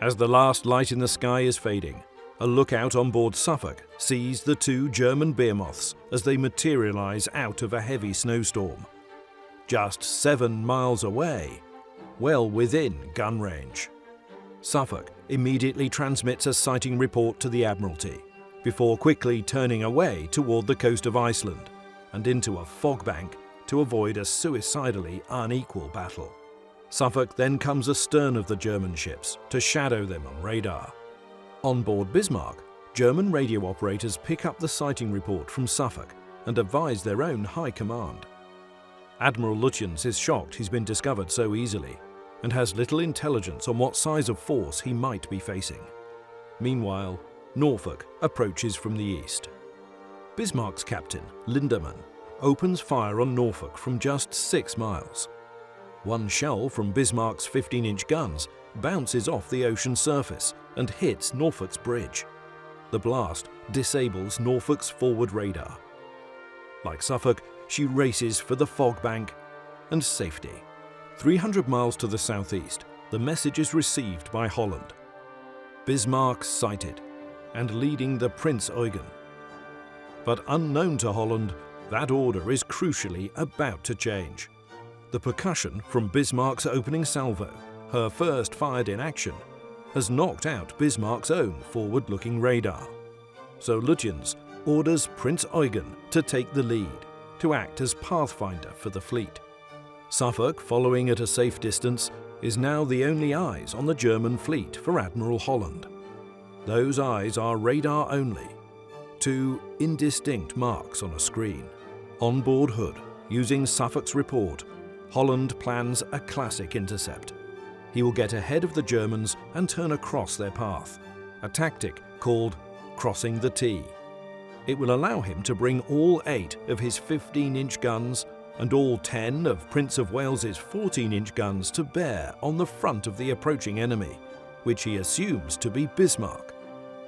As the last light in the sky is fading, a lookout on board Suffolk sees the two German behemoths as they materialize out of a heavy snowstorm. Just 7 miles away, well within gun range. Suffolk immediately transmits a sighting report to the Admiralty, before quickly turning away toward the coast of Iceland and into a fog bank to avoid a suicidally unequal battle. Suffolk then comes astern of the German ships to shadow them on radar. On board Bismarck, German radio operators pick up the sighting report from Suffolk and advise their own high command. Admiral Lutyens is shocked he's been discovered so easily and has little intelligence on what size of force he might be facing. Meanwhile, Norfolk approaches from the east. Bismarck's captain, Lindemann, opens fire on Norfolk from just 6 miles. One shell from Bismarck's 15-inch guns bounces off the ocean surface and hits Norfolk's bridge. The blast disables Norfolk's forward radar. Like Suffolk, she races for the fog bank and safety. 300 miles to the southeast, the message is received by Holland. Bismarck sighted and leading the Prince Eugen. But unknown to Holland, that order is crucially about to change. The percussion from Bismarck's opening salvo, her first fired in action, has knocked out Bismarck's own forward-looking radar. So Lutyens orders Prince Eugen to take the lead, to act as pathfinder for the fleet. Suffolk, following at a safe distance, is now the only eyes on the German fleet for Admiral Holland. Those eyes are radar only, 2 indistinct marks on a screen. On board Hood, using Suffolk's report, Holland plans a classic intercept. He will get ahead of the Germans and turn across their path, a tactic called crossing the T. It will allow him to bring all 8 of his 15-inch guns and all 10 of Prince of Wales's 14-inch guns to bear on the front of the approaching enemy, which he assumes to be Bismarck.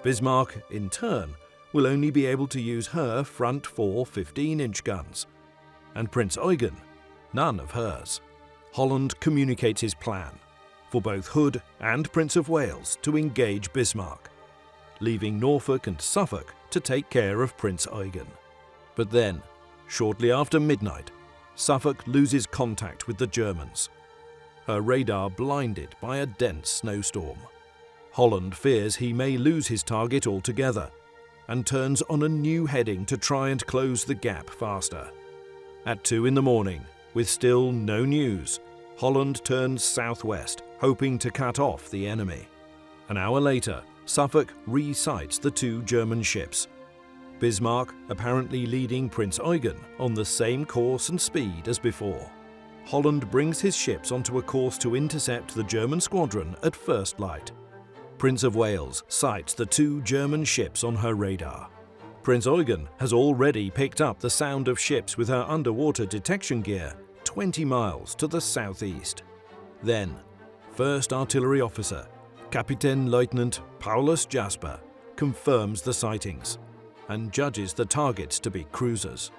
Bismarck, in turn, will only be able to use her front 4 15-inch guns, and Prince Eugen, none of hers. Holland communicates his plan for both Hood and Prince of Wales to engage Bismarck, leaving Norfolk and Suffolk to take care of Prince Eugen. But then, shortly after midnight, Suffolk loses contact with the Germans, her radar blinded by a dense snowstorm. Holland fears he may lose his target altogether and turns on a new heading to try and close the gap faster. At 2 in the morning, with still no news, Holland turns southwest, hoping to cut off the enemy. An hour later, Suffolk re-sights the 2 German ships. Bismarck apparently leading Prince Eugen on the same course and speed as before. Holland brings his ships onto a course to intercept the German squadron at first light. Prince of Wales sights the 2 German ships on her radar. Prince Eugen has already picked up the sound of ships with her underwater detection gear 20 miles to the southeast. Then, First Artillery Officer, Kapitän Leutnant Paulus Jasper, confirms the sightings and judges the targets to be cruisers.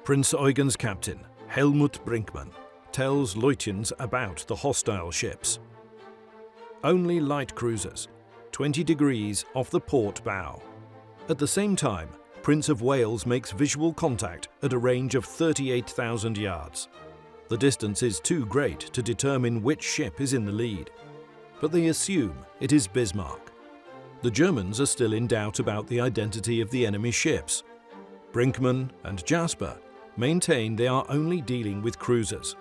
Prince Eugen's captain, Helmut Brinkmann, tells Lutyens about the hostile ships. Only light cruisers, 20 degrees off the port bow. At the same time, Prince of Wales makes visual contact at a range of 38,000 yards. The distance is too great to determine which ship is in the lead, but they assume it is Bismarck. The Germans are still in doubt about the identity of the enemy ships. Brinkmann and Jasper maintain they are only dealing with cruisers.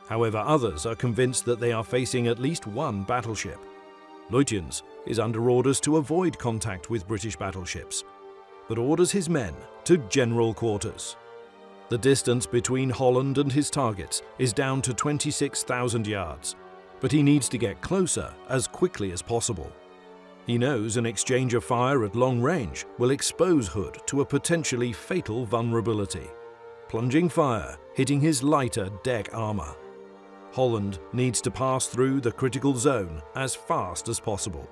However, others are convinced that they are facing at least one battleship. Lutyens is under orders to avoid contact with British battleships, but orders his men to general quarters. The distance between Holland and his targets is down to 26,000 yards, but he needs to get closer as quickly as possible. He knows an exchange of fire at long range will expose Hood to a potentially fatal vulnerability, plunging fire hitting his lighter deck armour. Holland needs to pass through the critical zone as fast as possible.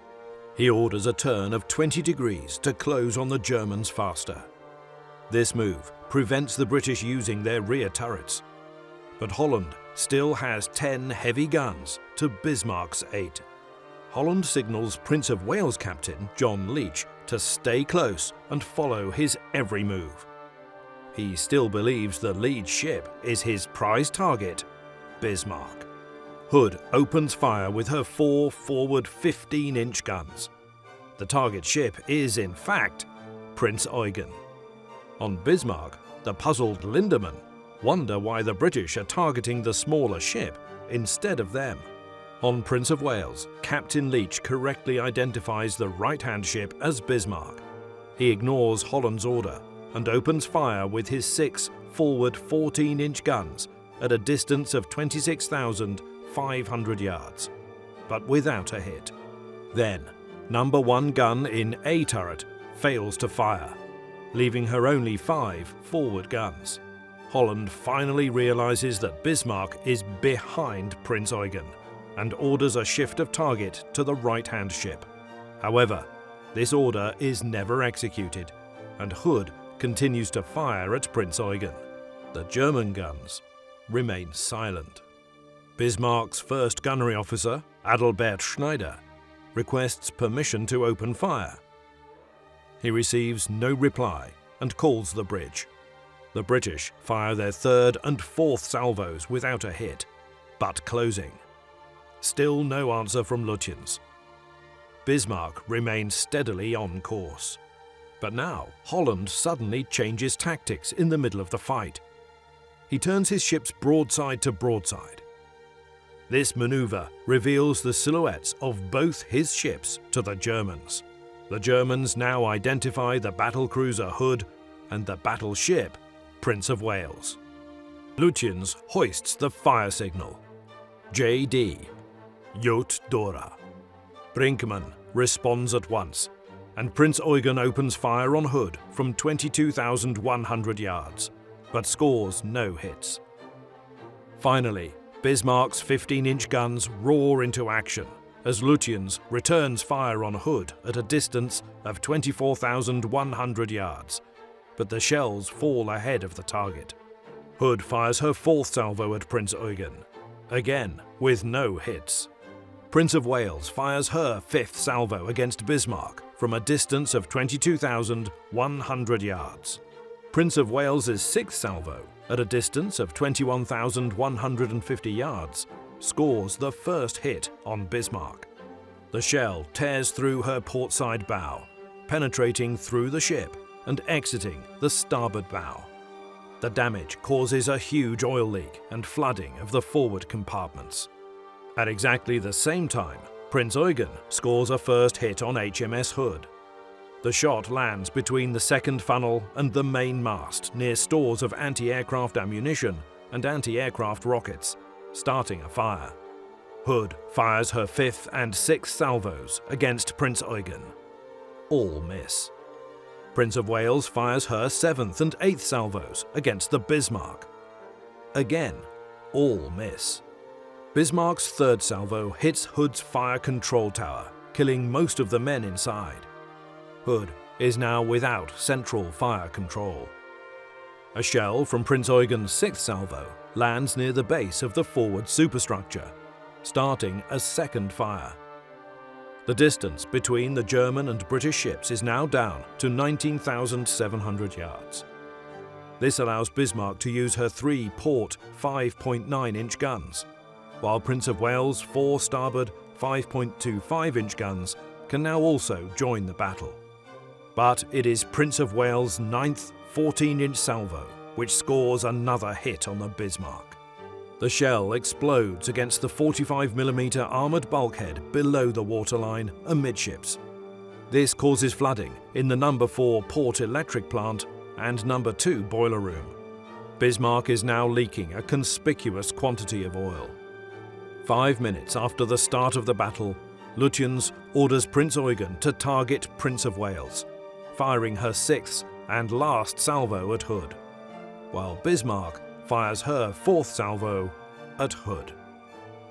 He orders a turn of 20 degrees to close on the Germans faster. This move prevents the British using their rear turrets, but Holland still has 10 heavy guns to Bismarck's 8. Holland signals Prince of Wales captain John Leach to stay close and follow his every move. He still believes the lead ship is his prize target, Bismarck. Hood opens fire with her 4 forward 15-inch guns. The target ship is, in fact, Prince Eugen. On Bismarck, the puzzled Lindemann wonder why the British are targeting the smaller ship instead of them. On Prince of Wales, Captain Leach correctly identifies the right-hand ship as Bismarck. He ignores Holland's order and opens fire with his 6 forward 14-inch guns at a distance of 26,500 yards, but without a hit. Then, number 1 gun in A turret fails to fire, leaving her only 5 forward guns. Holland finally realizes that Bismarck is behind Prince Eugen and orders a shift of target to the right-hand ship. However, this order is never executed, and Hood continues to fire at Prince Eugen. The German guns remain silent. Bismarck's first gunnery officer, Adalbert Schneider, requests permission to open fire. He receives no reply and calls the bridge. The British fire their 3rd and 4th salvos without a hit, but closing. Still no answer from Lutyens. Bismarck remains steadily on course. But now, Holland suddenly changes tactics in the middle of the fight. He turns his ships broadside to broadside. This maneuver reveals the silhouettes of both his ships to the Germans. The Germans now identify the battlecruiser Hood and the battleship Prince of Wales. Lutyens hoists the fire signal. J.D. Jot Dora. Brinkmann responds at once, and Prince Eugen opens fire on Hood from 22,100 yards, but scores no hits. Finally, Bismarck's 15-inch guns roar into action as Lutyens returns fire on Hood at a distance of 24,100 yards, but the shells fall ahead of the target. Hood fires her 4th salvo at Prince Eugen, again with no hits. Prince of Wales fires her 5th salvo against Bismarck from a distance of 22,100 yards. Prince of Wales's 6th salvo, at a distance of 21,150 yards, scores the first hit on Bismarck. The shell tears through her portside bow, penetrating through the ship and exiting the starboard bow. The damage causes a huge oil leak and flooding of the forward compartments. At exactly the same time, Prince Eugen scores a first hit on HMS Hood. The shot lands between the 2nd funnel and the main mast near stores of anti-aircraft ammunition and anti-aircraft rockets, starting a fire. Hood fires her 5th and 6th salvos against Prince Eugen. All miss. Prince of Wales fires her 7th and 8th salvos against the Bismarck. Again, all miss. Bismarck's 3rd salvo hits Hood's fire control tower, killing most of the men inside. Hood is now without central fire control. A shell from Prince Eugen's 6th salvo lands near the base of the forward superstructure, starting a second fire. The distance between the German and British ships is now down to 19,700 yards. This allows Bismarck to use her 3 port 5.9-inch guns, while Prince of Wales' 4 starboard 5.25-inch guns can now also join the battle. But it is Prince of Wales' 9th 14-inch salvo which scores another hit on the Bismarck. The shell explodes against the 45mm armoured bulkhead below the waterline amidships. This causes flooding in the No. 4 port electric plant and No. 2 boiler room. Bismarck is now leaking a conspicuous quantity of oil. 5 minutes after the start of the battle, Lutyens orders Prince Eugen to target Prince of Wales, firing her 6th and last salvo at Hood, while Bismarck fires her 4th salvo at Hood.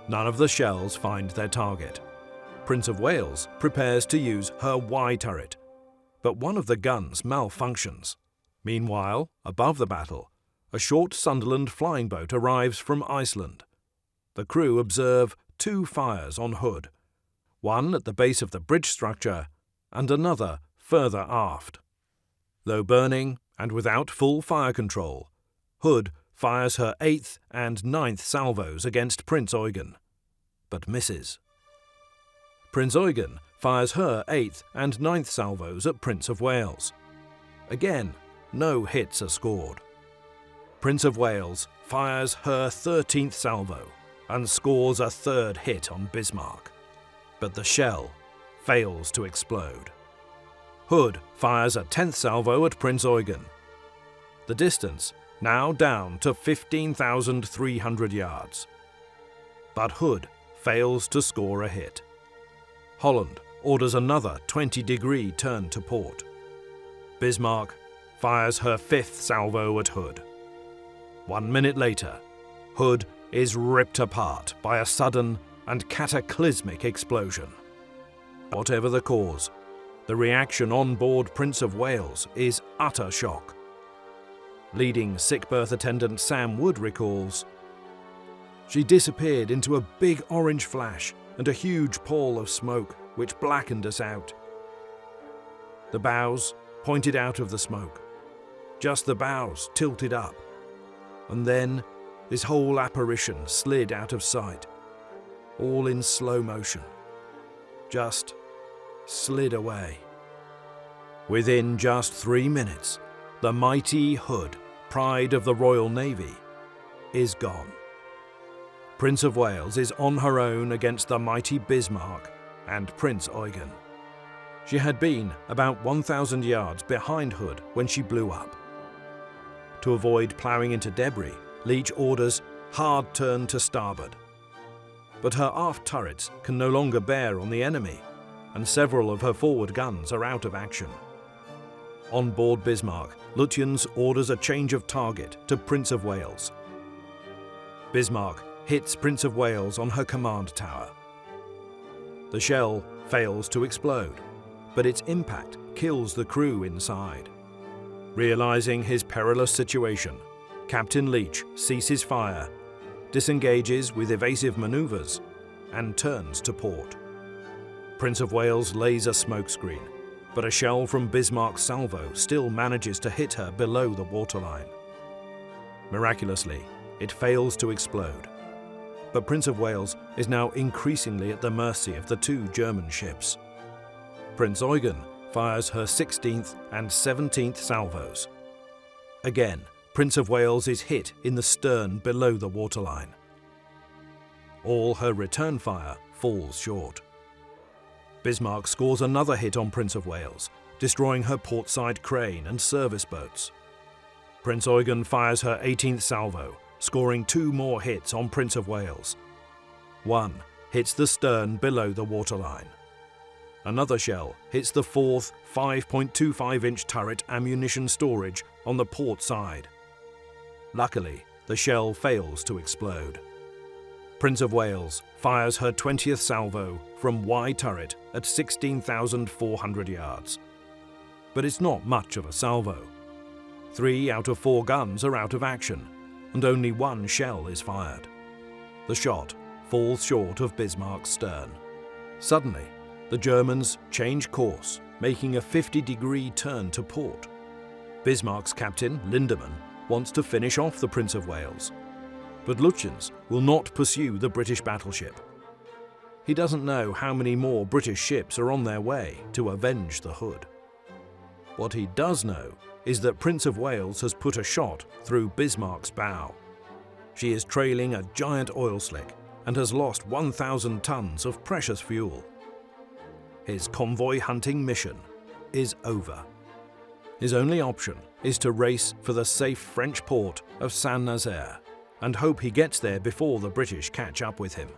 None of the shells find their target. Prince of Wales prepares to use her Y turret, but one of the guns malfunctions. Meanwhile, above the battle, a short Sunderland flying boat arrives from Iceland. The crew observe 2 fires on Hood, one at the base of the bridge structure and another further aft. Though burning and without full fire control, Hood fires her 8th and 9th salvos against Prince Eugen, but misses. Prince Eugen fires her 8th and 9th salvos at Prince of Wales. Again, no hits are scored. Prince of Wales fires her 13th salvo and scores a 3rd hit on Bismarck, but the shell fails to explode. Hood fires a 10th salvo at Prince Eugen. The distance now down to 15,300 yards. But Hood fails to score a hit. Holland orders another 20-degree turn to port. Bismarck fires her 5th salvo at Hood. 1 minute later, Hood is ripped apart by a sudden and cataclysmic explosion. Whatever the cause, the reaction on board Prince of Wales is utter shock. Leading sick berth attendant Sam Wood recalls, "She disappeared into a big orange flash and a huge pall of smoke which blackened us out. The bows pointed out of the smoke, just the bows tilted up, and then this whole apparition slid out of sight, all in slow motion, just slid away." Within just 3 minutes, the mighty Hood, pride of the Royal Navy, is gone. Prince of Wales is on her own against the mighty Bismarck and Prince Eugen. She had been about 1,000 yards behind Hood when she blew up. To avoid ploughing into debris, Leach orders hard turn to starboard. But her aft turrets can no longer bear on the enemy, and several of her forward guns are out of action. On board Bismarck, Lutyens orders a change of target to Prince of Wales. Bismarck hits Prince of Wales on her command tower. The shell fails to explode, but its impact kills the crew inside. Realizing his perilous situation, Captain Leach ceases fire, disengages with evasive maneuvers, and turns to port. Prince of Wales lays a smokescreen, but a shell from Bismarck's salvo still manages to hit her below the waterline. Miraculously, it fails to explode, but Prince of Wales is now increasingly at the mercy of the 2 German ships. Prince Eugen fires her 16th and 17th salvos. Again, Prince of Wales is hit in the stern below the waterline. All her return fire falls short. Bismarck scores another hit on Prince of Wales, destroying her portside crane and service boats. Prince Eugen fires her 18th salvo, scoring 2 more hits on Prince of Wales. One hits the stern below the waterline. Another shell hits the 4th 5.25-inch turret ammunition storage on the port side. Luckily, the shell fails to explode. Prince of Wales fires her 20th salvo from Y turret at 16,400 yards. But it's not much of a salvo. 3 out of 4 guns are out of action, and only 1 shell is fired. The shot falls short of Bismarck's stern. Suddenly, the Germans change course, making a 50-degree turn to port. Bismarck's captain, Lindemann, wants to finish off the Prince of Wales, but Lutyens will not pursue the British battleship. He doesn't know how many more British ships are on their way to avenge the Hood. What he does know is that Prince of Wales has put a shot through Bismarck's bow. She is trailing a giant oil slick and has lost 1,000 tons of precious fuel. His convoy hunting mission is over. His only option is to race for the safe French port of Saint-Nazaire and hope he gets there before the British catch up with him.